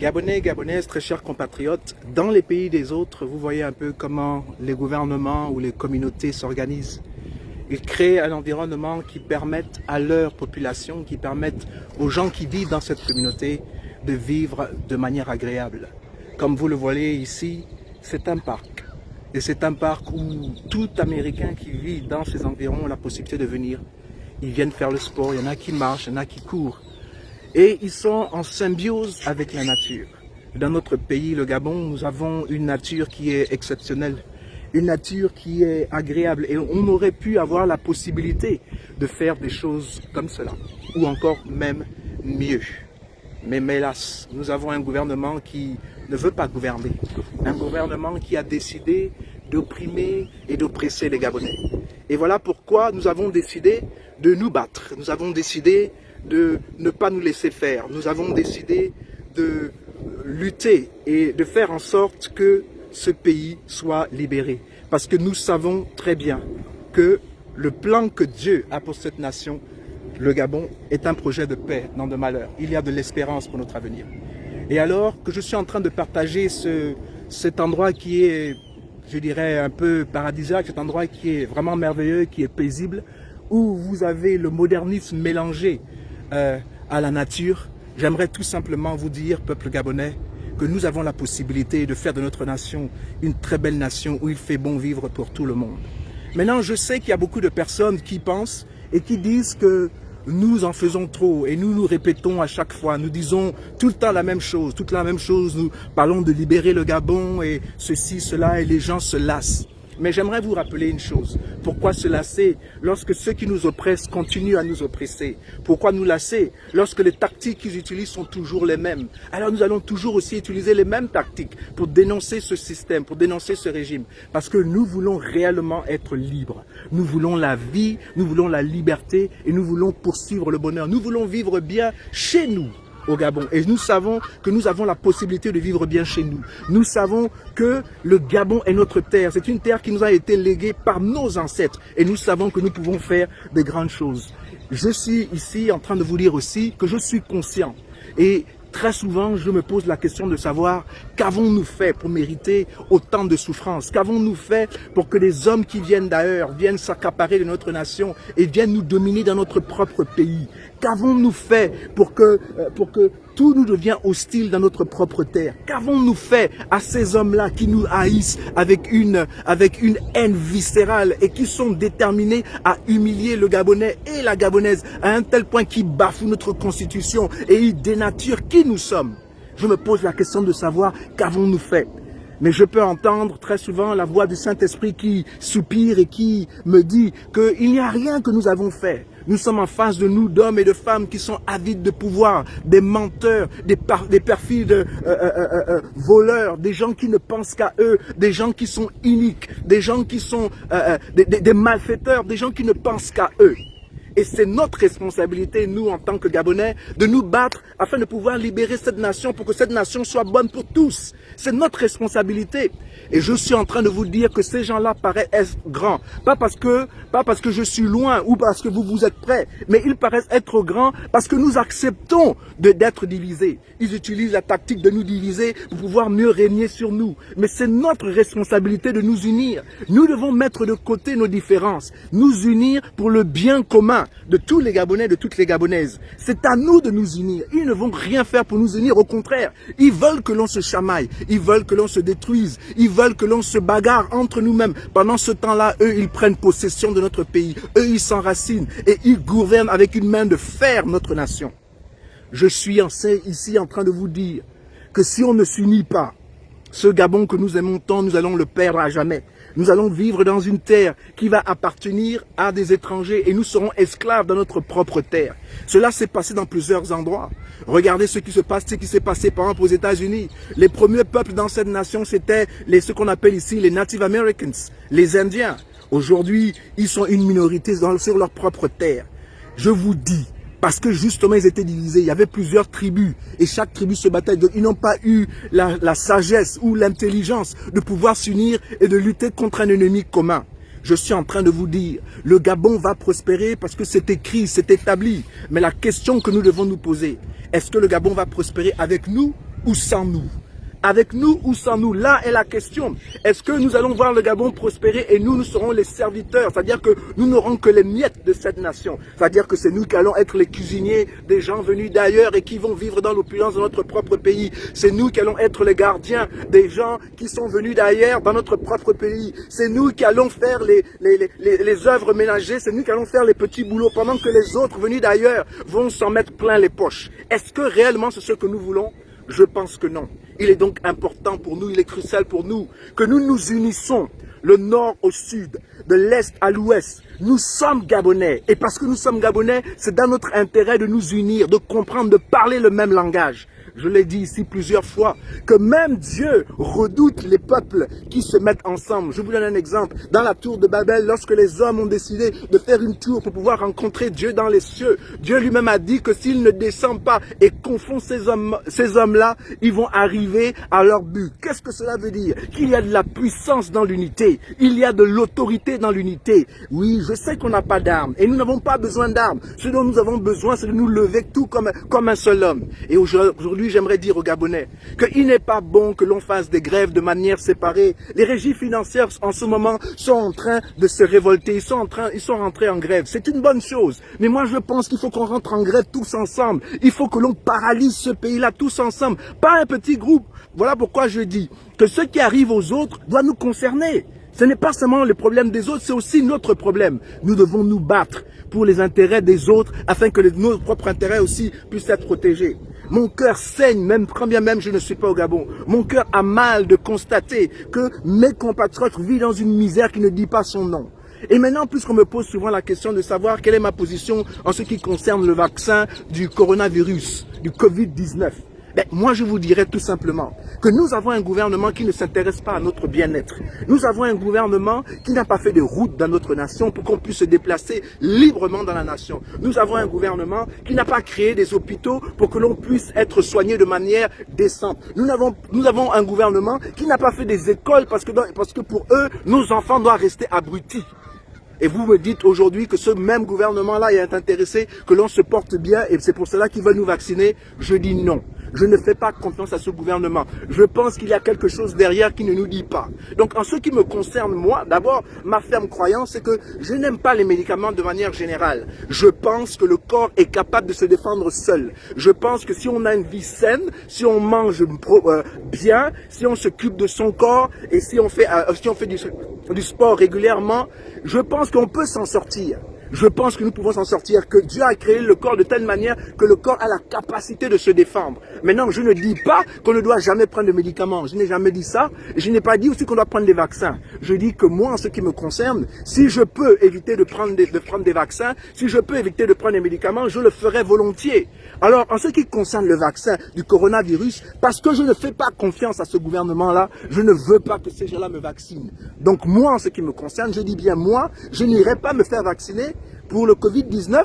Gabonais et Gabonaises, très chers compatriotes, dans les pays des autres, vous voyez un peu comment les gouvernements ou les communautés s'organisent. Ils créent un environnement qui permette à leur population, qui permette aux gens qui vivent dans cette communauté de vivre de manière agréable. Comme vous le voyez ici, c'est un parc. Et c'est un parc où tout Américain qui vit dans ces environs a la possibilité de venir. Ils viennent faire le sport, il y en a qui marchent, il y en a qui courent. Et ils sont en symbiose avec la nature. Dans notre pays, le Gabon, nous avons une nature qui est exceptionnelle, une nature qui est agréable. Et on aurait pu avoir la possibilité de faire des choses comme cela, ou encore même mieux. Mais hélas, nous avons un gouvernement qui ne veut pas gouverner, un gouvernement qui a décidé d'opprimer et d'oppresser les Gabonais. Et voilà pourquoi nous avons décidé de nous battre, nous avons décidé de ne pas nous laisser faire. Nous avons décidé de lutter et de faire en sorte que ce pays soit libéré. Parce que nous savons très bien que le plan que Dieu a pour cette nation, le Gabon, est un projet de paix, non de malheur. Il y a de l'espérance pour notre avenir. Et alors que je suis en train de partager cet endroit qui est, je dirais, un peu paradisiaque, cet endroit qui est vraiment merveilleux, qui est paisible, où vous avez le modernisme mélangé à la nature, j'aimerais tout simplement vous dire, peuple gabonais, que nous avons la possibilité de faire de notre nation une très belle nation où il fait bon vivre pour tout le monde. Maintenant, je sais qu'il y a beaucoup de personnes qui pensent et qui disent que nous en faisons trop et nous nous répétons à chaque fois, nous disons tout le temps la même chose, toute la même chose, nous parlons de libérer le Gabon et ceci, cela et les gens se lassent. Mais j'aimerais vous rappeler une chose. Pourquoi se lasser lorsque ceux qui nous oppressent continuent à nous oppresser? Pourquoi nous lasser lorsque les tactiques qu'ils utilisent sont toujours les mêmes? Alors nous allons toujours aussi utiliser les mêmes tactiques pour dénoncer ce système, pour dénoncer ce régime. Parce que nous voulons réellement être libres. Nous voulons la vie, nous voulons la liberté et nous voulons poursuivre le bonheur. Nous voulons vivre bien chez nous au Gabon. Et nous savons que nous avons la possibilité de vivre bien chez nous. Nous savons que le Gabon est notre terre. C'est une terre qui nous a été léguée par nos ancêtres. Et nous savons que nous pouvons faire de grandes choses. Je suis ici en train de vous dire aussi que je suis conscient. Et très souvent, je me pose la question de savoir qu'avons-nous fait pour mériter autant de souffrances? Qu'avons-nous fait pour que les hommes qui viennent d'ailleurs viennent s'accaparer de notre nation et viennent nous dominer dans notre propre pays? Qu'avons-nous fait pour que tout nous devient hostile dans notre propre terre? Qu'avons-nous fait à ces hommes-là qui nous haïssent avec une haine viscérale et qui sont déterminés à humilier le Gabonais et la Gabonaise à un tel point qu'ils bafouent notre constitution et ils dénaturent qui nous sommes? Je me pose la question de savoir qu'avons-nous fait? Mais je peux entendre très souvent la voix du Saint-Esprit qui soupire et qui me dit qu'il n'y a rien que nous avons fait. Nous sommes en face de nous d'hommes et de femmes qui sont avides de pouvoir, des menteurs, des perfides voleurs, des gens qui ne pensent qu'à eux, des gens qui sont iniques, des gens qui sont des malfaiteurs, des gens qui ne pensent qu'à eux. Et c'est notre responsabilité, nous, en tant que Gabonais, de nous battre afin de pouvoir libérer cette nation pour que cette nation soit bonne pour tous. C'est notre responsabilité. Et je suis en train de vous dire que ces gens-là paraissent grands. Pas parce que je suis loin ou parce que vous êtes prêts, mais ils paraissent être grands parce que nous acceptons d'être divisés. Ils utilisent la tactique de nous diviser pour pouvoir mieux régner sur nous. Mais c'est notre responsabilité de nous unir. Nous devons mettre de côté nos différences, nous unir pour le bien commun de tous les Gabonais, de toutes les Gabonaises. C'est à nous de nous unir. Ils ne vont rien faire pour nous unir, au contraire. Ils veulent que l'on se chamaille, ils veulent que l'on se détruise, ils veulent que l'on se bagarre entre nous-mêmes. Pendant ce temps-là, eux, ils prennent possession de notre pays. Eux, ils s'enracinent et ils gouvernent avec une main de fer notre nation. Je suis ici en train de vous dire que si on ne s'unit pas, ce Gabon que nous aimons tant, nous allons le perdre à jamais. Nous allons vivre dans une terre qui va appartenir à des étrangers et nous serons esclaves dans notre propre terre. Cela s'est passé dans plusieurs endroits. Regardez ce qui s'est passé par exemple aux États-Unis. Les premiers peuples dans cette nation, c'était ce qu'on appelle ici les Native Americans, les Indiens. Aujourd'hui, ils sont une minorité sur leur propre terre. Je vous dis, parce que justement ils étaient divisés, il y avait plusieurs tribus et chaque tribu se battait. Donc, ils n'ont pas eu la sagesse ou l'intelligence de pouvoir s'unir et de lutter contre un ennemi commun. Je suis en train de vous dire, le Gabon va prospérer parce que c'est écrit, c'est établi. Mais la question que nous devons nous poser, est-ce que le Gabon va prospérer avec nous ou sans nous? Avec nous ou sans nous, là est la question. Est-ce que nous allons voir le Gabon prospérer et nous serons les serviteurs? C'est-à-dire que nous n'aurons que les miettes de cette nation. C'est-à-dire que c'est nous qui allons être les cuisiniers des gens venus d'ailleurs et qui vont vivre dans l'opulence de notre propre pays. C'est nous qui allons être les gardiens des gens qui sont venus d'ailleurs dans notre propre pays. C'est nous qui allons faire les œuvres ménagères. C'est nous qui allons faire les petits boulots pendant que les autres venus d'ailleurs vont s'en mettre plein les poches. Est-ce que réellement c'est ce que nous voulons? Je pense que non. Il est donc important pour nous, il est crucial pour nous que nous nous unissons, le nord au sud, de l'est à l'ouest. Nous sommes Gabonais et parce que nous sommes Gabonais, c'est dans notre intérêt de nous unir, de comprendre, de parler le même langage. Je l'ai dit ici plusieurs fois, que même Dieu redoute les peuples qui se mettent ensemble. Je vous donne un exemple. Dans la tour de Babel, lorsque les hommes ont décidé de faire une tour pour pouvoir rencontrer Dieu dans les cieux, Dieu lui-même a dit que s'ils ne descendent pas et confondent ces hommes-là, ils vont arriver à leur but. Qu'est-ce que cela veut dire? Qu'il y a de la puissance dans l'unité. Il y a de l'autorité dans l'unité. Oui, je sais qu'on n'a pas d'armes et nous n'avons pas besoin d'armes. Ce dont nous avons besoin, c'est de nous lever tout comme un seul homme. Et aujourd'hui, j'aimerais dire aux Gabonais qu'il n'est pas bon que l'on fasse des grèves de manière séparée. Les régies financières en ce moment sont en train de se révolter, ils sont rentrés en grève. C'est une bonne chose. Mais moi je pense qu'il faut qu'on rentre en grève tous ensemble. Il faut que l'on paralyse ce pays-là tous ensemble, pas un petit groupe. Voilà pourquoi je dis que ce qui arrive aux autres doit nous concerner. Ce n'est pas seulement le problème des autres, c'est aussi notre problème. Nous devons nous battre pour les intérêts des autres afin que nos propres intérêts aussi puissent être protégés. Mon cœur saigne, même quand bien même je ne suis pas au Gabon. Mon cœur a mal de constater que mes compatriotes vivent dans une misère qui ne dit pas son nom. Et maintenant, puisqu'on me pose souvent la question de savoir quelle est ma position en ce qui concerne le vaccin du coronavirus, du Covid-19, ben, moi je vous dirais tout simplement que nous avons un gouvernement qui ne s'intéresse pas à notre bien-être. Nous avons un gouvernement qui n'a pas fait de route dans notre nation pour qu'on puisse se déplacer librement dans la nation. Nous avons un gouvernement qui n'a pas créé des hôpitaux pour que l'on puisse être soigné de manière décente. Nous avons un gouvernement qui n'a pas fait des écoles parce que pour eux, nos enfants doivent rester abrutis. Et vous me dites aujourd'hui que ce même gouvernement-là est intéressé que l'on se porte bien et c'est pour cela qu'il veut nous vacciner. Je dis non. Je ne fais pas confiance à ce gouvernement. Je pense qu'il y a quelque chose derrière qui ne nous dit pas. Donc en ce qui me concerne, moi, d'abord, ma ferme croyance, c'est que je n'aime pas les médicaments de manière générale. Je pense que le corps est capable de se défendre seul. Je pense que si on a une vie saine, si on mange bien, si on s'occupe de son corps et si on fait du sport régulièrement, je pense qu'on peut s'en sortir. Je pense que nous pouvons s'en sortir, que Dieu a créé le corps de telle manière que le corps a la capacité de se défendre. Maintenant, je ne dis pas qu'on ne doit jamais prendre de médicaments. Je n'ai jamais dit ça. Je n'ai pas dit aussi qu'on doit prendre des vaccins. Je dis que moi, en ce qui me concerne, si je peux éviter de prendre des vaccins, si je peux éviter de prendre des médicaments, je le ferai volontiers. Alors, en ce qui concerne le vaccin du coronavirus, parce que je ne fais pas confiance à ce gouvernement-là, je ne veux pas que ces gens-là me vaccinent. Donc moi, en ce qui me concerne, je dis bien moi, je n'irai pas me faire vacciner pour le Covid-19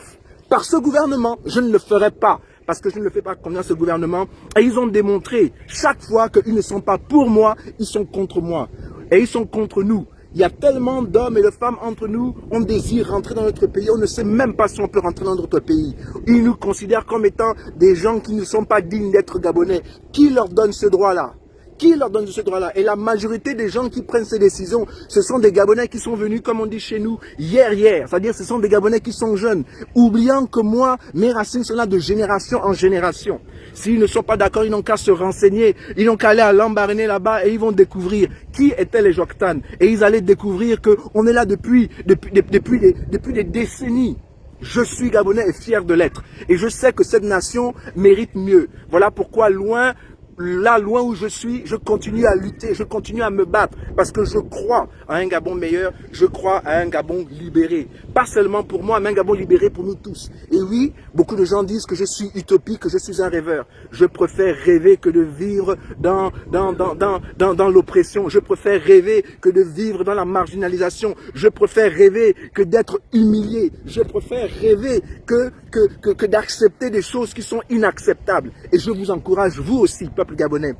par ce gouvernement. Je ne le ferai pas parce que je ne fais pas confiance à ce gouvernement. Et ils ont démontré chaque fois qu'ils ne sont pas pour moi, ils sont contre moi. Et ils sont contre nous. Il y a tellement d'hommes et de femmes entre nous, on désire rentrer dans notre pays, on ne sait même pas si on peut rentrer dans notre pays. Ils nous considèrent comme étant des gens qui ne sont pas dignes d'être Gabonais. Qui leur donne ce droit-là ? Qui leur donne ce droit-là? Et la majorité des gens qui prennent ces décisions, ce sont des Gabonais qui sont venus, comme on dit chez nous, hier. C'est-à-dire ce sont des Gabonais qui sont jeunes, oubliant que moi, mes racines sont là de génération en génération. S'ils ne sont pas d'accord, ils n'ont qu'à se renseigner, ils n'ont qu'à aller à Lambaréné là-bas et ils vont découvrir qui étaient les Joktan. Et ils allaient découvrir qu'on est là depuis des décennies. Je suis Gabonais et fier de l'être. Et je sais que cette nation mérite mieux. Voilà pourquoi loin où je suis, je continue à lutter, je continue à me battre parce que je crois à un Gabon meilleur, je crois à un Gabon libéré. Pas seulement pour moi, mais un Gabon libéré pour nous tous. Et oui, beaucoup de gens disent que je suis utopique, que je suis un rêveur. Je préfère rêver que de vivre dans l'oppression. Je préfère rêver que de vivre dans la marginalisation. Je préfère rêver que d'être humilié. Je préfère rêver que d'accepter des choses qui sont inacceptables. Et je vous encourage, vous aussi, peuple gabonais,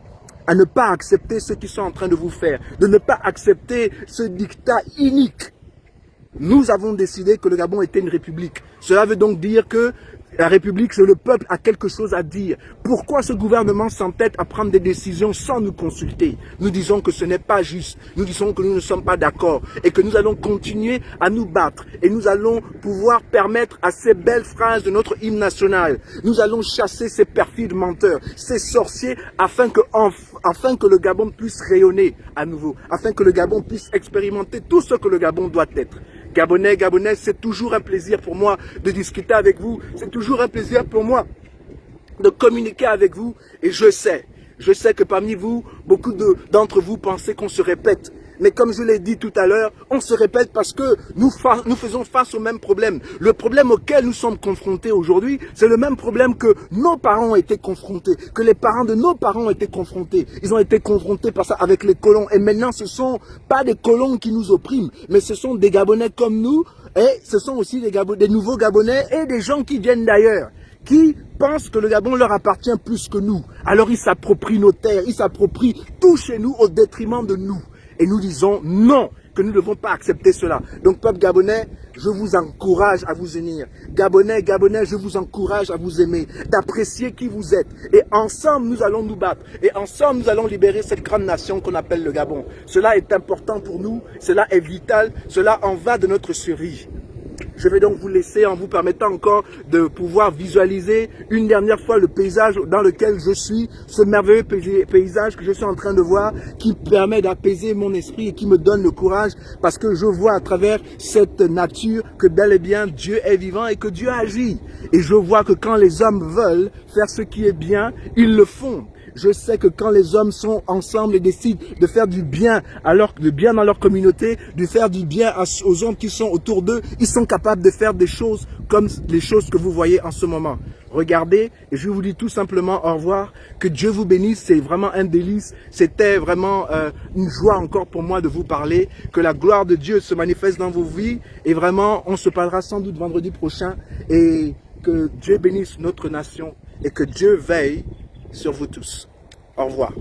à ne pas accepter ce qu'ils sont en train de vous faire, de ne pas accepter ce dictat inique. Nous avons décidé que le Gabon était une république. Cela veut donc dire que La République, c'est le peuple a quelque chose à dire. Pourquoi ce gouvernement s'entête à prendre des décisions sans nous consulter? Nous disons que ce n'est pas juste. Nous disons que nous ne sommes pas d'accord et que nous allons continuer à nous battre. Et nous allons pouvoir permettre à ces belles phrases de notre hymne national. Nous allons chasser ces perfides menteurs, ces sorciers, afin que le Gabon puisse rayonner à nouveau, afin que le Gabon puisse expérimenter tout ce que le Gabon doit être. Gabonais, Gabonais, c'est toujours un plaisir pour moi de discuter avec vous. C'est toujours un plaisir pour moi de communiquer avec vous. Et je sais que parmi vous, beaucoup d'entre vous pensez qu'on se répète. Mais comme je l'ai dit tout à l'heure, on se répète parce que nous faisons face au même problème. Le problème auquel nous sommes confrontés aujourd'hui, c'est le même problème que nos parents ont été confrontés, que les parents de nos parents ont été confrontés. Ils ont été confrontés par ça avec les colons. Et maintenant, ce ne sont pas des colons qui nous oppriment, mais ce sont des Gabonais comme nous. Et ce sont aussi des nouveaux Gabonais et des gens qui viennent d'ailleurs, qui pensent que le Gabon leur appartient plus que nous. Alors ils s'approprient nos terres, ils s'approprient tout chez nous au détriment de nous. Et nous disons non, que nous ne devons pas accepter cela. Donc peuple gabonais, je vous encourage à vous unir. Gabonais, Gabonais, je vous encourage à vous aimer, d'apprécier qui vous êtes. Et ensemble, nous allons nous battre. Et ensemble, nous allons libérer cette grande nation qu'on appelle le Gabon. Cela est important pour nous, cela est vital, cela en va de notre survie. Je vais donc vous laisser en vous permettant encore de pouvoir visualiser une dernière fois le paysage dans lequel je suis, ce merveilleux paysage que je suis en train de voir, qui permet d'apaiser mon esprit et qui me donne le courage parce que je vois à travers cette nature que bel et bien Dieu est vivant et que Dieu agit. Et je vois que quand les hommes veulent faire ce qui est bien, ils le font. Je sais que quand les hommes sont ensemble et décident de faire du bien dans leur communauté, de faire du bien aux hommes qui sont autour d'eux, ils sont capables de faire des choses comme les choses que vous voyez en ce moment. Regardez, et je vous dis tout simplement au revoir, que Dieu vous bénisse, c'est vraiment un délice, c'était vraiment une joie encore pour moi de vous parler, que la gloire de Dieu se manifeste dans vos vies, et vraiment, on se parlera sans doute vendredi prochain, et que Dieu bénisse notre nation, et que Dieu veille sur vous tous. Au revoir.